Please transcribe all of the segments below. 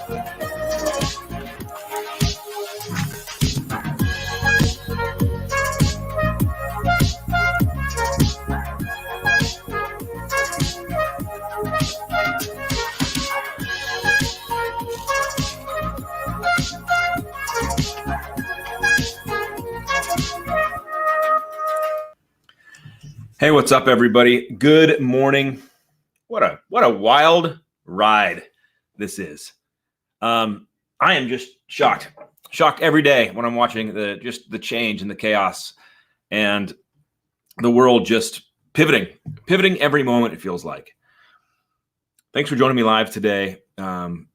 Hey, what's up, everybody? Good morning. What a wild ride this is. I am just shocked every day when I'm watching the change and the chaos and the world just pivoting every moment, it feels like. Thanks for joining me live today. Would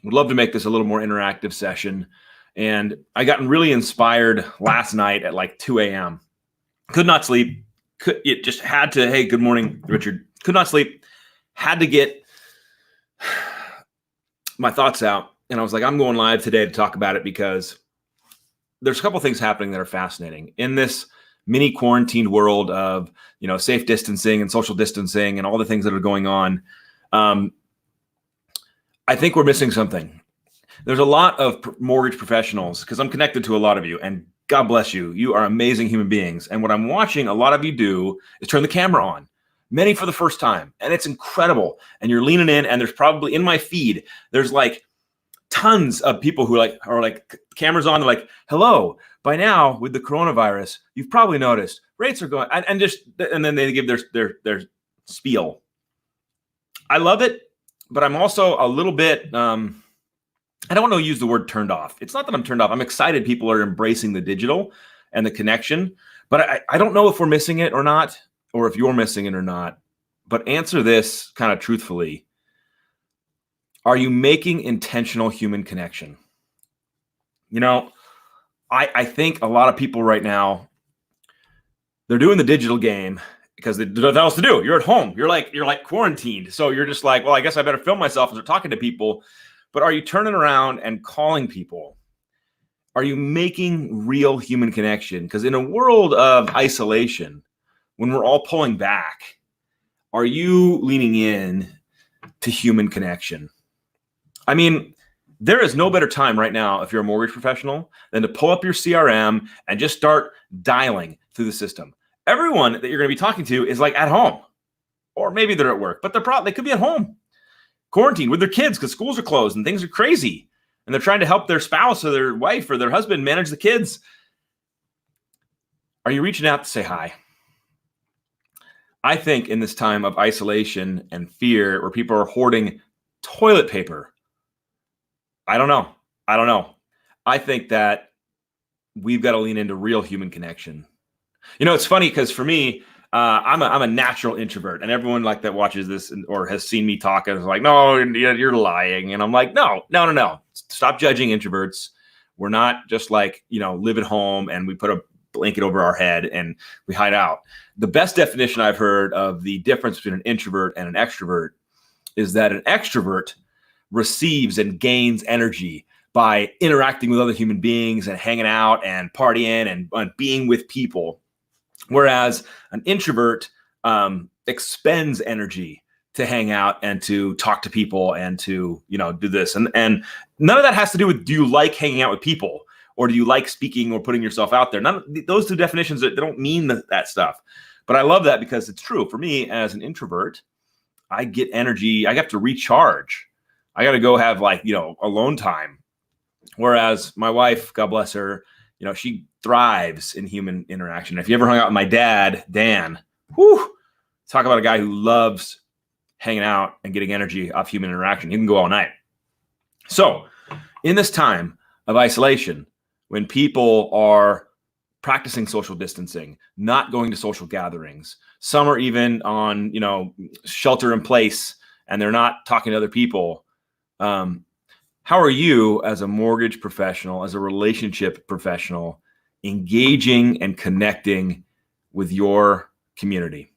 love to make this a little more interactive session. And I got really inspired last night at like 2 a.m. Could not sleep. It just had to, hey, good morning, Richard. Could not sleep. Had to get my thoughts out. And I was like, I'm going live today to talk about it because there's a couple things happening that are fascinating in this mini quarantined world of, safe distancing and social distancing and all the things that are going on. I think we're missing something. There's a lot of mortgage professionals because I'm connected to a lot of you, and God bless you. You are amazing human beings. And what I'm watching a lot of you do is turn the camera on, many for the first time. And it's incredible. And you're leaning in, and there's probably in my feed, there's like tons of people who are like cameras on. They're like, hello, by now with the coronavirus, you've probably noticed rates are going, and then they give their spiel. I love it, but I'm also a little bit, I don't want to use the word turned off. It's not that I'm turned off. I'm excited people are embracing the digital and the connection, but I don't know if we're missing it or not, or if you're missing it or not. But answer this kind of truthfully. Are you making intentional human connection? I think a lot of people right now, they're doing the digital game because there's nothing else to do. You're at home. You're like quarantined. So you're just like, well, I guess I better film myself and start talking to people. But are you turning around and calling people? Are you making real human connection? Because in a world of isolation, when we're all pulling back, are you leaning in to human connection? I mean, there is no better time right now if you're a mortgage professional than to pull up your CRM and just start dialing through the system. Everyone that you're going to be talking to is like at home, or maybe they're at work, but they could be at home, quarantined with their kids because schools are closed and things are crazy. And they're trying to help their spouse or their wife or their husband manage the kids. Are you reaching out to say hi? I think in this time of isolation and fear where people are hoarding toilet paper, I don't know. I think that we've got to lean into real human connection. It's funny because for me, I'm a natural introvert, and everyone like that watches this or has seen me talk and is like, no, you're lying. And I'm like, no. Stop judging introverts. We're not just like, live at home and we put a blanket over our head and we hide out. The best definition I've heard of the difference between an introvert and an extrovert is that an extrovert receives and gains energy by interacting with other human beings and hanging out and partying and being with people. Whereas an introvert expends energy to hang out and to talk to people and to, do this. And none of that has to do with, do you like hanging out with people or do you like speaking or putting yourself out there? None of those two definitions, they don't mean that stuff. But I love that because it's true. For me, as an introvert, I get energy. I have to recharge. I got to go have alone time. Whereas my wife, God bless her, she thrives in human interaction. If you ever hung out with my dad, Dan, talk about a guy who loves hanging out and getting energy off human interaction. He can go all night. So in this time of isolation, when people are practicing social distancing, not going to social gatherings, some are even on, shelter in place and they're not talking to other people. How are you as a mortgage professional, as a relationship professional, engaging and connecting with your community?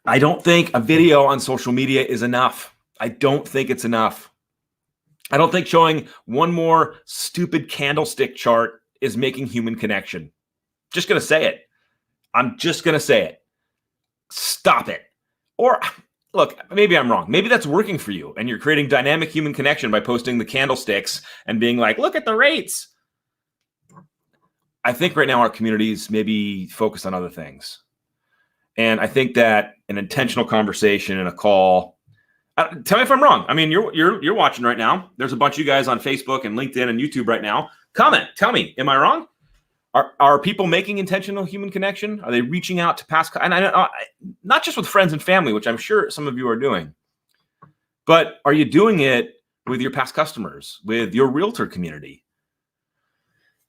I don't think a video on social media is enough. I don't think it's enough. I don't think showing one more stupid candlestick chart is making human connection. Just going to say it. I'm just going to say it. Stop it. Or look, maybe I'm wrong. Maybe that's working for you and you're creating dynamic human connection by posting the candlesticks and being like, look at the rates. I think right now our communities maybe focus on other things. And I think that an intentional conversation and a call, tell me if I'm wrong. I mean, you're watching right now. There's a bunch of you guys on Facebook and LinkedIn and YouTube right now. Comment, tell me, am I wrong? Are people making intentional human connection? Are they reaching out to past, and not just with friends and family, which I'm sure some of you are doing, but are you doing it with your past customers, with your realtor community?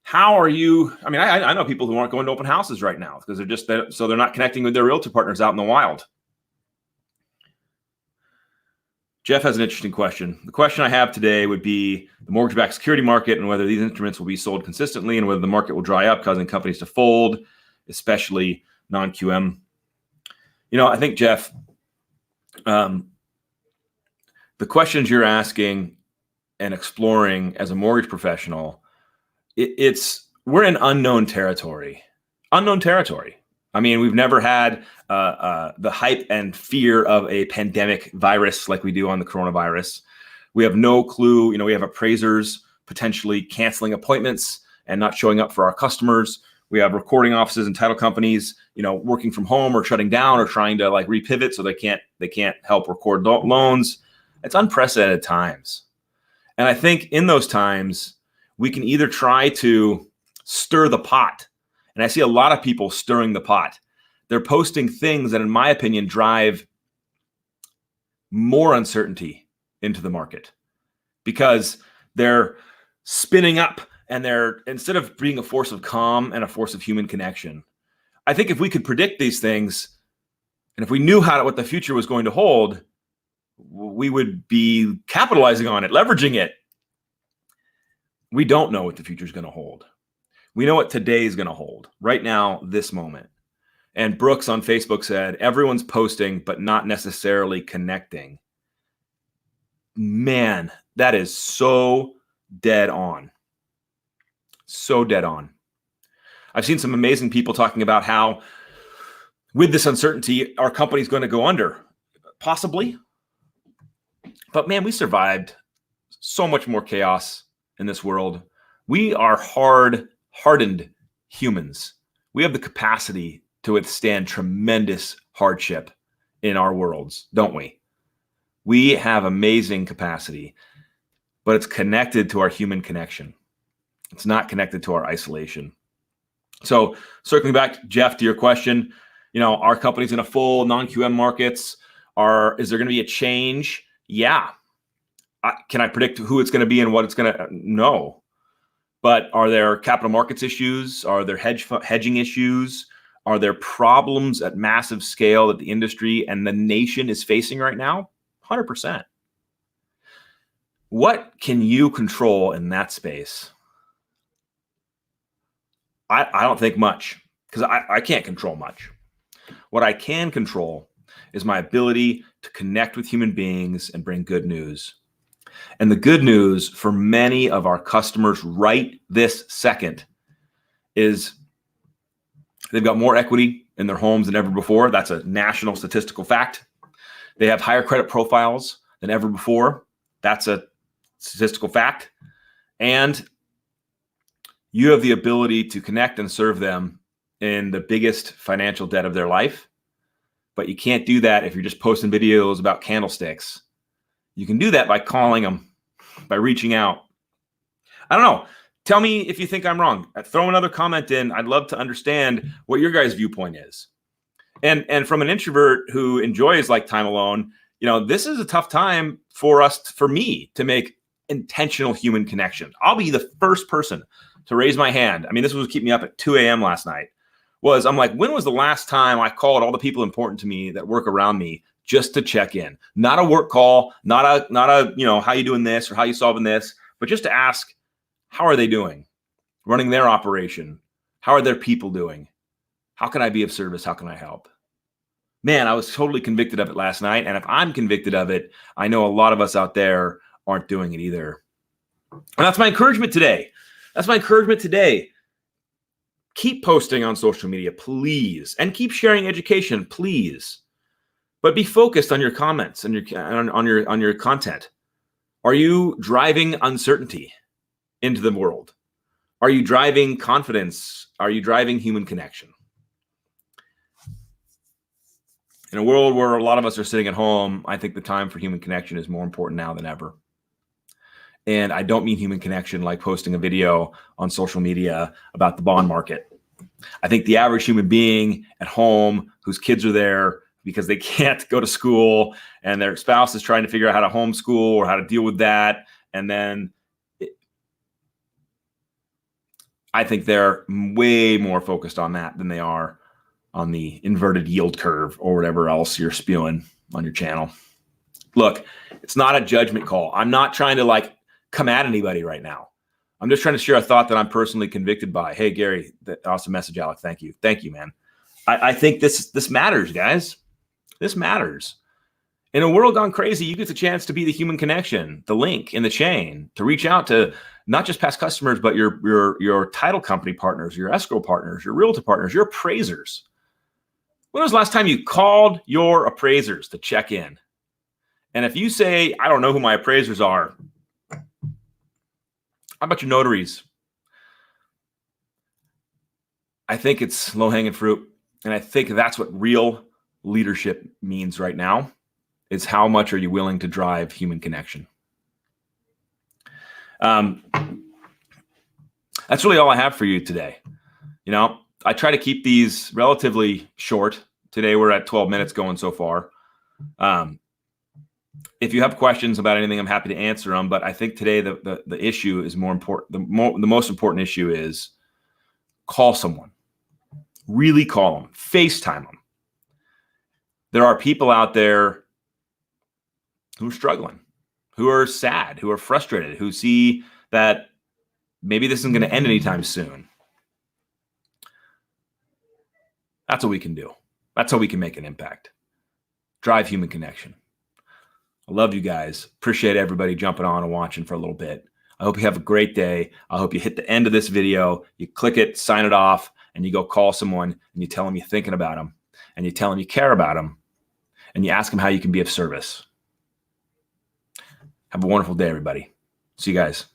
How are you? I mean, I know people who aren't going to open houses right now because they're not connecting with their realtor partners out in the wild. Jeff has an interesting question. The question I have today would be the mortgage-backed security market and whether these instruments will be sold consistently and whether the market will dry up, causing companies to fold, especially non-QM. I think, Jeff, the questions you're asking and exploring as a mortgage professional, we're in unknown territory. I mean, we've never had the hype and fear of a pandemic virus like we do on the coronavirus. We have no clue. We have appraisers potentially canceling appointments and not showing up for our customers. We have recording offices and title companies, working from home or shutting down or trying to repivot so they can't help record loans. It's unprecedented times. And I think in those times, we can either try to stir the pot. And I see a lot of people stirring the pot. They're posting things that, in my opinion, drive more uncertainty into the market because they're spinning up and they're, instead of being a force of calm and a force of human connection. I think if we could predict these things and if we knew what the future was going to hold, we would be capitalizing on it, leveraging it. We don't know what the future is going to hold. We know what today is going to hold right now, this moment. And Brooks on Facebook said, everyone's posting, but not necessarily connecting. Man, that is so dead on. So dead on. I've seen some amazing people talking about how with this uncertainty, our company's going to go under. Possibly. But man, we survived so much more chaos in this world. We are hardened humans. We have the capacity to withstand tremendous hardship in our worlds, don't we? We have amazing capacity, but it's connected to our human connection. It's not connected to our isolation. So circling back, Jeff, to your question, our company's in a full non-QM markets. Is there going to be a change? Yeah. Can I predict who it's going to be and what it's going to? No. But are there capital markets issues? Are there hedging issues? Are there problems at massive scale that the industry and the nation is facing right now? 100%. What can you control in that space? I don't think much because I can't control much. What I can control is my ability to connect with human beings and bring good news. And the good news for many of our customers right this second is they've got more equity in their homes than ever before. That's a national statistical fact. They have higher credit profiles than ever before. That's a statistical fact. And you have the ability to connect and serve them in the biggest financial debt of their life. But you can't do that if you're just posting videos about candlesticks. You can do that by calling them, by reaching out. I don't know. Tell me if you think I'm wrong. Throw another comment in. I'd love to understand what your guys' viewpoint is. And from an introvert who enjoys time alone, this is a tough time for me to make intentional human connection. I'll be the first person to raise my hand. I mean, this was keeping me up at 2 a.m. last night. I'm like, when was the last time I called all the people important to me that work around me just to check in? Not a work call, not a how you doing this or how you solving this, but just to ask, how are they doing? Running their operation. How are their people doing? How can I be of service? How can I help? Man, I was totally convicted of it last night. And if I'm convicted of it, I know a lot of us out there aren't doing it either. And that's my encouragement today. Keep posting on social media, please. And keep sharing education, please. But be focused on your comments and on your content. Are you driving uncertainty into the world? Are you driving confidence? Are you driving human connection? In a world where a lot of us are sitting at home, I think the time for human connection is more important now than ever. And I don't mean human connection like posting a video on social media about the bond market. I think the average human being at home whose kids are there because they can't go to school and their spouse is trying to figure out how to homeschool or how to deal with that. And then I think they're way more focused on that than they are on the inverted yield curve or whatever else you're spewing on your channel. Look, it's not a judgment call. I'm not trying to come at anybody right now. I'm just trying to share a thought that I'm personally convicted by. Hey, Gary, awesome message, Alec. Thank you. Thank you, man. I think this matters, guys. This matters. In a world gone crazy, you get the chance to be the human connection, the link in the chain, to reach out to not just past customers, but your title company partners, your escrow partners, your realtor partners, your appraisers. When was the last time you called your appraisers to check in? And if you say, I don't know who my appraisers are, how about your notaries? I think it's low-hanging fruit. And I think that's what real leadership means right now, is how much are you willing to drive human connection? That's really all I have for you today. I try to keep these relatively short. Today we're at 12 minutes going so far. If you have questions about anything, I'm happy to answer them. But I think today the issue is more important. The most important issue is call someone. Really call them. FaceTime them. There are people out there who are struggling, who are sad, who are frustrated, who see that maybe this isn't going to end anytime soon. That's what we can do. That's how we can make an impact. Drive human connection. I love you guys. Appreciate everybody jumping on and watching for a little bit. I hope you have a great day. I hope you hit the end of this video, you click it, sign it off, and you go call someone and you tell them you're thinking about them and you tell them you care about them and you ask them how you can be of service. Have a wonderful day, everybody. See you guys.